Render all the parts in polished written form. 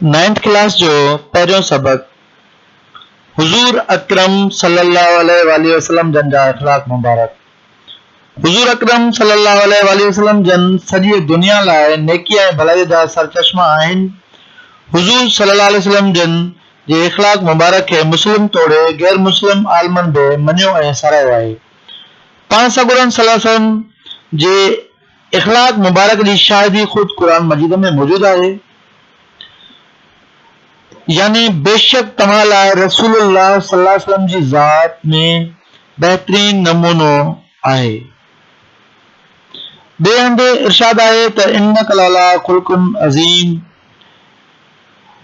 9th class जो पहिरियों सबक हुज़ूर अकरम सल्लल्लाहु अलैहि वसल्लम जन जा अखलाक मुबारक। हुज़ूर अकरम सल्लल्लाहु अलैहि वसल्लम जन सॼी दुनिया लाइ नेकी ऐं भलाई जा सरचश्मा आहिनि। हुज़ूर सल्लल्लाहु अलैहि वसल्लम जन जे अखलाक मुबारक खे मुस्लिम तोड़े गैर मुस्लिम आलमनि बि मञियो ऐं साराहियो आहे। पाण सॻुरनि सल्लल्लाहु अलैहि वसल्लम जे अखलाक मुबारक जी शाहिदी ख़ुदि क़ुरान मजीद में मौजूद आहे। यानी बेशक तव्हां लाइ रसूलुल्लाह सल्लल्लाहु अलैहि वसल्लम जी ज़ात में बहितरीन नमूनो आहे। ॿिए हंधि इरशाद आहे त इन्नका लअला ख़ुल्क़ुन अज़ीम,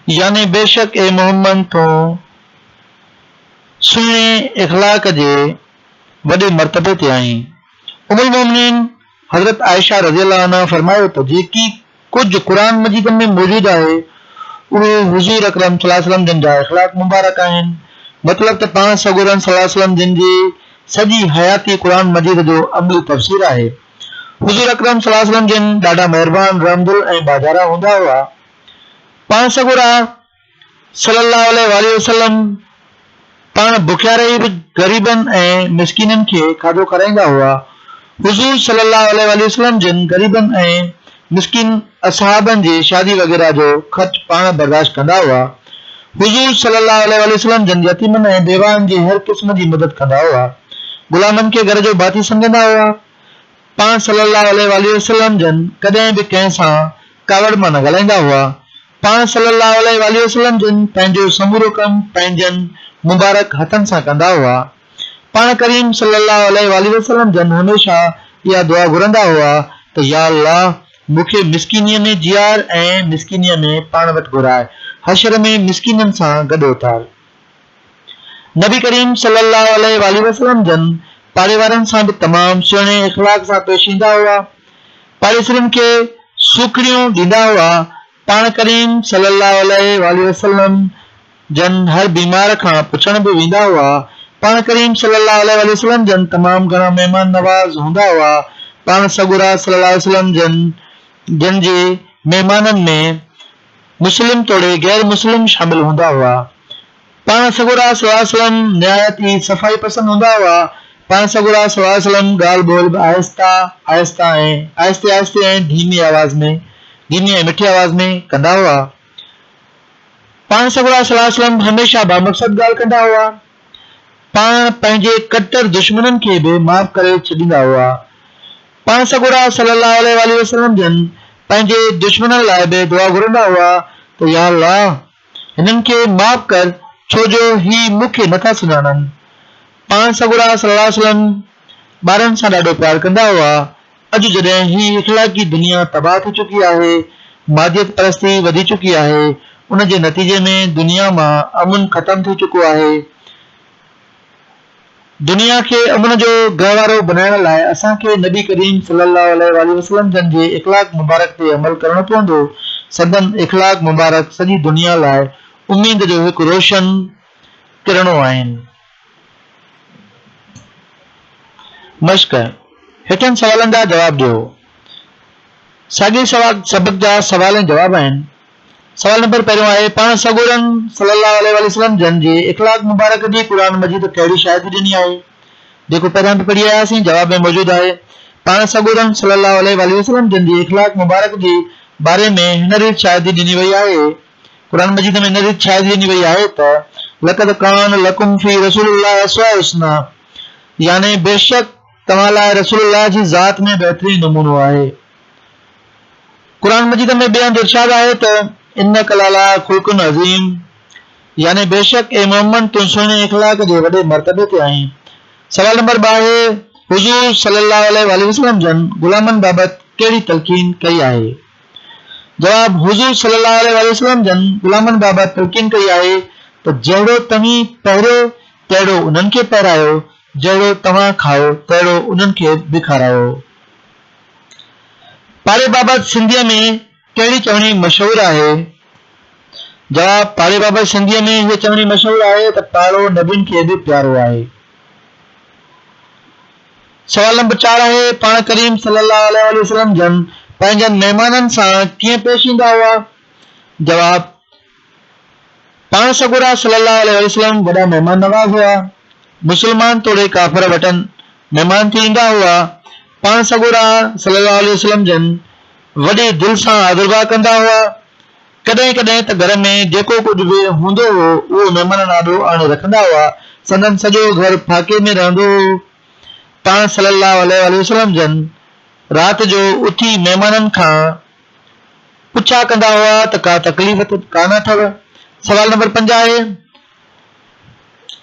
यानी बेशक ए मोहम्मद तूं सुहिणे इखलाक जे वॾे मर्तबे ते आहीं। उम्मुल मोमिनीन हज़रत आयशा रज़ियल्लाहु अन्हा फरमायो त जेकी कुझु क़ुरान मजीद में मौजूद आहे उहे हुज़ूर अकरम सल्लल्लाहु अलैहि वसल्लम जिन जा अखलाक मुबारक आहिनि। मतिलब त पाण सॻुरनि सल्लल्लाहु अलैहि वसल्लम जिन जी सॼी हयाती क़ुरान मजीद जो अमली तफ़सीर आहे। हुज़ूर अकरम सल्लल्लाहु अलैहि वसल्लम जिन ॾाढा महिरबान, रहमदिल ऐं बाजारा हूंदा हुआ। पाण सॻुरा सल्लल्लाहु अलैहि वसल्लम पाण बुखिया रही बि ग़रीबनि ऐं मिस्कीननि खे खाधो खाराईंदा हुआ। हुज़ूर सल्लल्लाहु अलैहि वसल्लम जिन ग़रीबनि ऐं मिस्किन असहाबनि जी शादी वग़ैरह जो ख़र्च पाण बर्दाश्त कंदा हुआ। हुज़ूर सल्लल्लाहु अलैहि वसल्लम जिन यतीमनि ऐं बेवानि जी हर क़िस्म जी मदद कंदा हुआ। ग़ुलामनि खे घर जो भाती सम्झंदा हुआ। पाण सल्लल्लाहु अलैहि वसल्लम जिन कॾहिं बि कंहिं सां कावड़ मां न ॻाल्हाईंदा हुआ। पाण सल्लल्लाहु अलैहि वसल्लम जिन पंहिंजो समूरो कमु पंहिंजनि मुबारक हथनि सां कंदा हुआ। पाण करीम सल्लल्लाहु अलैहि वसल्लम जन हमेशा इहा दुआ घुरंदा हुआ त या अल्लाह मूंखे मिस्कीनीअ में जियार ऐं मिस्कीनीअ में पाण वटि घुराए, हशर में मिस्कीननि सां गॾु उतार। नबी करीम सल्लल्लाहु अलैहि वसल्लम जन पाड़े वारनि सां बि तमामु सुहिणे इखलाक सां पेश ईंदा हुआ। पाड़ेसरनि खे सूखड़ियूं ॾींदा हुआ। पाण करीम सल्लल्लाहु अलैहि वसल्लम जन हर बीमार खां पुछण बि वेंदा हुआ। पाण करीम सल्लल्लाहु अलैहि वसल्लम जन तमामु घणा महिमान नवाज़ हूंदा हुआ। पाण सॻुरा सल्लल्लाहु अलैहि वसल्लम जन जे महिमाननि में मुस्लिम तोड़े गैर मुस्लिम शामिल हूंदा हुआ। पाण सॻुरा सल्लल्लाहु अलैहि वसल्लम निहायत ई सफ़ाई पसंद हूंदा हुआ। पाण सॻुरा सल्लल्लाहु अलैहि वसल्लम ॻाल्हि ॿोल बि आहिस्ते आहिस्ते ऐं धीमी ऐं मिठी आवाज़ में कंदा हुआ। पाण सॻुरा सल्लल्लाहु अलैहि वसल्लम हमेशा बामक़सद ॻाल्हि कंदा हुआ। पाण पंहिंजे कट्टर दुश्मननि खे बि माफ़ करे छॾींदा हुआ। पाण सॻुरा सल्लल्लाहु अलैहि वसल्लम जन पंहिंजे दुश्मननि लाइ बि दुआ घुरंदा हुआ त या अल्लाह हिननि खे माफ़ कर, छो जो ही मूंखे नथा सुञाणनि। पाण सॻुरा सल्लल्लाहु अलैहि वसल्लम ॿारनि सां ॾाढो प्यार कंदा हुआ। अॼु जॾहिं ही इखलाक़ी दुनिया तबाह थी चुकी आहे, मादियत परस्ती वधी चुकी आहे, उन जे नतीजे में दुनिया मां अमन ख़तम थी चुको आहे। दुनिया खे अमन जो गहवारो बनाइण लाइ असांखे नबी करीम सल्लल्लाहु अलैहि वसल्लम जन जे इखलाक मुबारक ते अमल करणो पवंदो। संदन इखलाक मुबारक सॼी दुनिया लाइ उम्मीद जो हिकु रोशन किरणो आहिनि। मश्क हेठनि सवालनि जा जवाब ॾियो। साॻिए सबक जा सवाल ऐं जवाब आहिनि। सवाल नंबर पहिरियों आहे, पाण सॻुरनि सल्लल्लाहु अलैहि वसल्लम जन जे इखलाक मुबारक जी क़ुरान मजीद कहिड़ी शाहिदी ॾिनी आहे? जेको पहिरियां बि पढ़ी आयासीं, जवाब में मौजूद आहे। पाण सॻुरनि सल्लल्लाहु अलैहि वसल्लम जन जी इखलाक मुबारक जे बारे में हिन रीति शाहिदी ॾिनी वई आहे। क़ुरान मजीद में हिन रीति शाहिदी ॾिनी वई आहे त लक़द कान लकुम फी रसूलिल्लाहि उसवतुन हसना, यानी बेशक तव्हां लाइ रसूलुल्लाह जी ज़ात में बहितरीन नमूनो आहे। क़ुरान मजीद में ॿिए हंधि इरशाद आहे त इन्नका लअला ख़ुल्क़ुन अज़ीम, यानी बेशक ए मोहम्मद तूं सुहिणे इखलाक जे वॾे मर्तबे ते आहीं। सवाल नंबर 2 आहे, हुज़ूर सल्लल्लाहु अलैहि वसल्लम जन ग़ुलामनि बाबति कहिड़ी तलक़ीन कई आहे? जवाब, हुज़ूर सल्लल्लाहु अलैहि वसल्लम जन ग़ुलामनि बाबति तलक़ीन कई आहे त जहिड़ो तव्हीं पहिरियो तहिड़ो उन्हनि खे पहिरायो, जहिड़ो तव्हां खाओ तहिड़ो उन्हनि खे बि खारायो। पाड़े बाबति सिंधीअ में कहिड़ी चवणी मशहूर आहे? जवाब, पाड़े बाबति सिंधीअ में हीअ चवणी मशहूर आहे त पाड़ो नबियुनि खे बि प्यारो आहे। सवाल नंबर 4 आहे, पाण करीम सल्लल्लाहु अलैहि वसल्लम जन पंहिंजनि महिमाननि सां कीअं पेश ईंदा हुआ? जवाब, पाण सगोरा सल्लल्लाहु अलैहि वसल्लम वॾा महिमान नवाज़ हुआ। मुसलमान तोड़े काफ़िर वटन महिमान थी ईंदा हुआ। पाण सगोरा सल्लल्लाहु अलैहि वसल्लम जन वॾे दिल सां आदरबा कंदा हुआ। कॾहिं कॾहिं त घर में जेको कुझु बि हूंदो हो उहो महिमाननि आॾो आणे रखंदा हुआ। संदन सॼो घर फाके में रहंदो हो। पाण सल्लल्लाहु अलैहि वसल्लम जन रात जो उथी महिमाननि खां पुछा कंदा हुआ त का तकलीफ़ कान अथव। सवाल नंबर 5 आहे,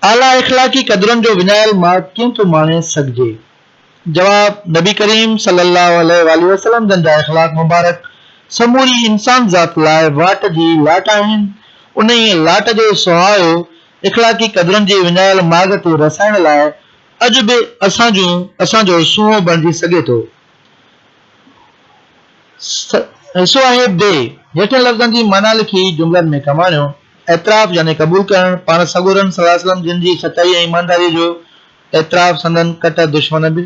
आला इख़लाक़ी क़दरुनि जो विञायल मार्ग कीअं थो माणे सघिजे? जवाब, नबी करीम सल्लल्लाहु अलैहि वसल्लम जन जा इख़लाक़ मुबारक समूरी इंसान ज़ात लाइ वाट जी लाट आहिनि। उन ई लाट जो सुहायो इख़लाक़ी क़दरुनि जे विञायल मार्ग ते रसाइण लाइ अॼु बि असांजो सूंहों बणिजी सघे थो। हिसो आहे बे। हेठियन लफ़्ज़नि जी माना लिखी जुमलनि में कमाणियो। एतराफ़ यानी क़बूल करण। पाण सगोरन सल्लल्लाहु अलैहि वसल्लम जिन जी सचाई ऐं ईमानदारी जो एतराफ़ संदन कटर दुश्मन बि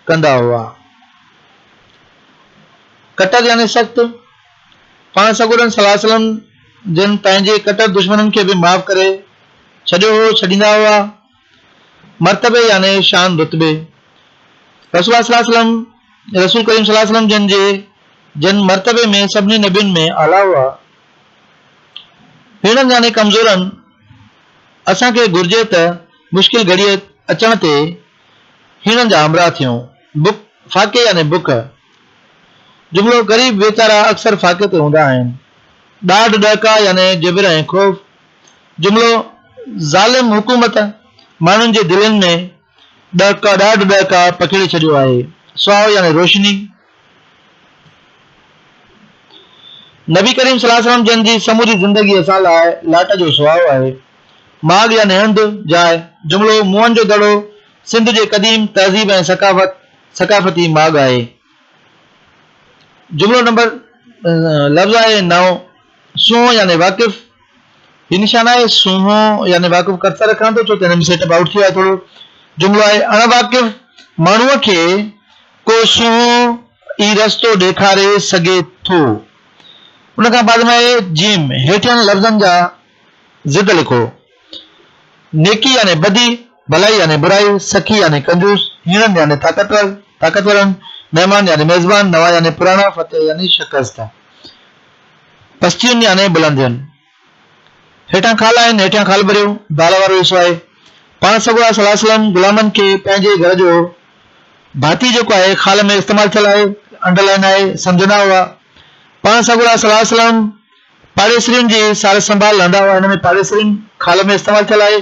कंदा हुआ। कटर यानी सख़्त। पाण सगोरन सल्लल्लाहु अलैहि वसल्लम जिन पंहिंजे कटर दुश्मननि खे बि माफ़ करे छॾियो हो, छॾींदा हुआ। मर्तबे यानी शान रुतबे। रसूल करीम सल्लल्लाहु अलैहि वसल्लम जिन मर्तबे में सभिनी नबियुनि में आला हुआ। हीणनि यानी कमज़ोरनि। असांखे घुर्जे त मुश्किल घड़ीअ अचण ते हीणनि जा हमरा थियूं। फाके यानी बुख। जुमिलो ग़रीब वेचारा अक्सर फाके ते हूंदा आहिनि। ॾाढ ॾहका यानी जबर ऐं ख़ौफ़। जुमिलो ज़ालिम हुकूमत माण्हुनि जे दिलनि में ॾाढ ॾहका पकिड़े छॾियो आहे। सुहाओ यानी रोशनी। नबी करीम सल्लल्लाहु अलैहि वसल्लम जन जी समूरी ज़िंदगी असां लाइ लाट जो सुहाओ आहे। माग यानी हंध जाइ। जुमिलो मुअन जो दड़ो सिंध जे क़दीम तहज़ीब ऐं सकाफ़ती माग आहे। जुमिलो नंबर लफ़्ज़ आहे 9, सूंहों यानी वाक़िफ़। ही निशान आहे सूंहों यानी वाक़िफ़ कर्सर रखां थो छो त हिन में सेटअप आउट थी वियो आहे थोरो। जुमिलो आहे अणवाक़िफ़ माण्हूअ खे को सूंहों ई रस्तो ॾेखारे सघे थो। उन खां बाद में आहे जीम। हेठियन लफ़्ज़नि जा ज़िद लिखो। नेकी यानी बदी, भलाई यानी बुराई, सखी यानी कंजूस, हीणन यानी ताकतवरन, मेहमान यानी मेज़बान, नवा यानी पुराना, फतेह यानी शिकस्त, पस्तियुन यानी बुलंदियुन। हेठां खाल आहिनि, हेठां खाल भरियो। दाल वारो हिसो आहे। पाण सगोरा सल्लल्लाहु अलैहि वसल्लम गुलामनि खे पंहिंजे घर जो भाती जेको आहे खाल में इस्तेमालु थियल आहे, अंडरलाइन आहे, सम्झंदा हुआ। पाण सगोरा सल्लल्लाहु अलैहि वसल्लम पाड़ेसरियुनि जी सार संभाल लहंदा हुआ। हिन में पाड़ेसरियुनि खाल में इस्तेमालु थियल आहे।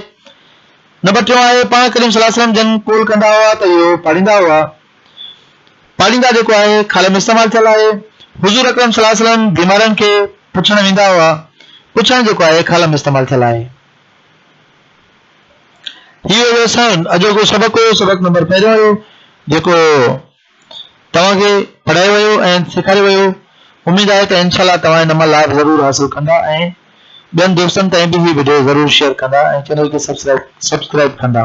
नंबर 3 आहे पाण करीम सल्लल्लाहु अलैहि वसल्लम जन कोल कंदा हुआ त इहो पाड़ींदा हुआ। पाड़ींदा जेको आहे खाल में इस्तेमालु थियल आहे। हुज़ूर अकरम सल्लल्लाहु अलैहि वसल्लम बीमारनि खे पुछण वेंदा हुआ। पुछण जेको आहे खाल में इस्तेमालु थियल आहे। हीअ अॼोको सबक़ हुयो। सबक़ नंबर 1 हुयो जेको तव्हांखे पढ़ायो वियो ऐं सेखारियो वियो। उम्मीद आहे त इंशाअल्लाह तव्हां इन मां लाभ ज़रूरु हासिल कंदा ऐं ॿियनि दोस्तनि ताईं बि हीअ वीडियो ज़रूरु शेयर कंदा ऐं चैनल खे सब्सक्राइब कंदा।